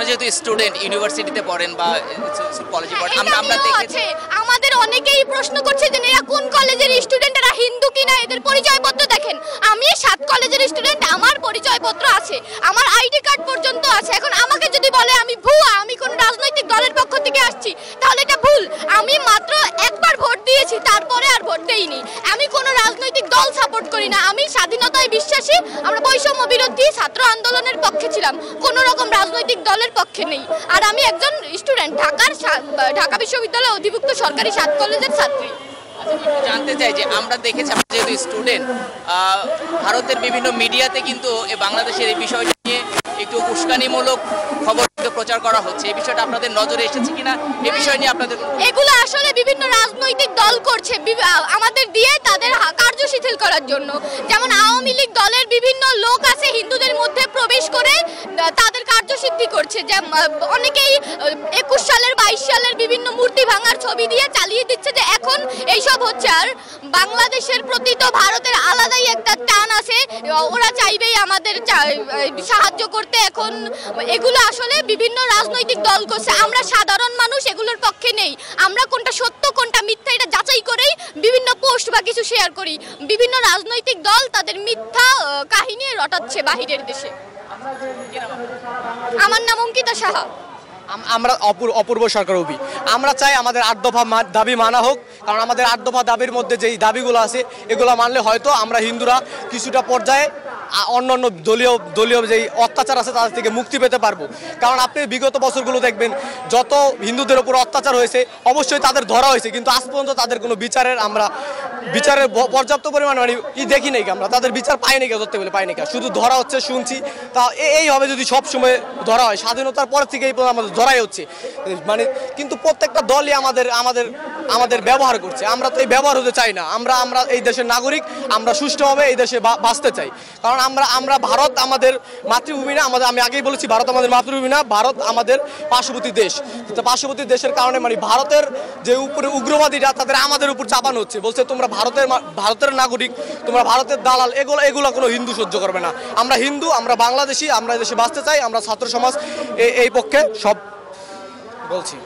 আপনারা যেহেতু স্টুডেন্ট ইউনিভার্সিটিতে পড়েন বা কলেজে পড়েন, আমরা দেখেছি আমাদের অনেকেই প্রশ্ন করছে যে এরা কোন কলেজের স্টুডেন্ট, এরা হিন্দু কিনা, এদের পরিচয়পত্র দেখেন। আমি 7 কলেজের স্টুডেন্ট, আমার পরিচয়পত্র আছে, আমার আইডি কার্ড পর্যন্ত আছে। এখন আমাকে যদি বলে আমি ভুয়া, আমি কোন রাজনৈতিক দলের পক্ষ থেকে আসছি, তাহলে এটা ভুল। আমি মাত্র একবার ভোট দিয়েছি, তারপরে আর ভোট দেইনি। আমি কোন রাজনৈতিক দল সাপোর্ট করি না, আমি স্বাধীনতায় বিশ্বাসী। আমরা বৈষম্য বিরোধী ছাত্র আন্দোলনের পক্ষে ছিলাম, কোন রকম রাজনৈতিক দলের পক্ষে নেই। আর আমি একজন স্টুডেন্ট, ঢাকা বিশ্ববিদ্যালয়ে অধিভুক্ত সরকারি 7 কলেজের ছাত্রী। জানতে চাই যে আমরা দেখেছি, আমরা যেহেতু স্টুডেন্ট, ভারতের বিভিন্ন মিডিয়াতে কিন্তু বাংলাদেশের এই বিষয়টা নিয়ে একটু উস্কানিমূলক খবর প্রচার করা হচ্ছে। এই বিষয়টা আপনাদের নজরে এসেছে কিনা, এই বিষয় নিয়ে আপনাদের? এগুলো আসলে বিভিন্ন রাজনৈতিক দল করছে আমাদের দিয়ে তাদের কার্য শিথিল করার জন্য। যেমন আওয়ামী লীগ দলের বিভিন্ন লোক আছে হিন্দুদের মধ্যে প্রবেশ করে তাদের কার্যসিদ্ধি করছে। যে অনেকেই 21 সালের 22 সালের বিভিন্ন মূর্তি ভাঙার ছবি দিয়ে চালিয়ে দিচ্ছে যে এখন এইসব হচ্ছে। আর বাংলাদেশের প্রতি তো ভারতের আলাদাই একটা টান আছে, ওরা চাইবেই আমাদের সাহায্য করতে। এখন এগুলো আসলে বিভিন্ন রাজনৈতিক দল করছে, আমরা সাধারণ মানুষ এগুলোর পক্ষে নেই। আমরা কোনটা সত্য কোনটা মিথ্যা এটা যাচাই করেই বিভিন্ন পোস্ট বা কিছু শেয়ার করি। বিভিন্ন রাজনৈতিক দল তাদের মিথ্যা কাহিনী রটাচ্ছে বাহিরের দেশে। আমার নাম অঙ্কিতা সাহা। আমরা অপূর্ব সরকার অভি। আমরা চাই আমাদের 8 দফা দাবি মানা হোক, কারণ আমাদের 8 দফা দাবির মধ্যে যেই দাবিগুলো আছে এগুলো মানলে হয়তো আমরা হিন্দুরা কিছুটা পর্যায়ে অন্যান্য দলীয় যেই অত্যাচার আছে তাদের থেকে মুক্তি পেতে পারবো। কারণ আপনি বিগত বছরগুলো দেখবেন যত হিন্দুদের উপর অত্যাচার হয়েছে অবশ্যই তাদের ধরা হয়েছে, কিন্তু আজ পর্যন্ত তাদের কোনো বিচারের পর্যাপ্ত পরিমাণ দেখি নাই। আমরা তাদের বিচার পাইনি, ধরতে বলে পাইনি, শুধু ধরা হচ্ছে শুনছি। তা এইভাবে যদি সব সময় ধরা হয়, স্বাধীনতার পর থেকে এই পর্যন্ত আমাদের ধরাই হচ্ছে কিন্তু প্রত্যেকটা দলই আমাদের ব্যবহার করছে। আমরা তো এই ব্যবহার হতে চাই না। আমরা এই দেশের নাগরিক, আমরা সুষ্ঠুভাবে এই দেশে বাঁচতে চাই। কারণ আমরা ভারত আমাদের মাতৃভূমি না, আমি আগেই বলেছি ভারত আমাদের মাতৃভূমি না, ভারত আমাদের পার্শ্ববর্তী দেশ। তো পার্শ্ববর্তী দেশের কারণে ভারতের যে উপরে উগ্রবাদীরা তাদের আমাদের উপর চাপানো হচ্ছে, বলছে তোমরা ভারতের নাগরিক, তোমরা ভারতের দালাল। এগুলো কোনো হিন্দু সহ্য করবে না। আমরা হিন্দু, আমরা বাংলাদেশি, আমরা দেশে বাঁচতে চাই। আমরা ছাত্র সমাজ এই পক্ষে সব বলছি।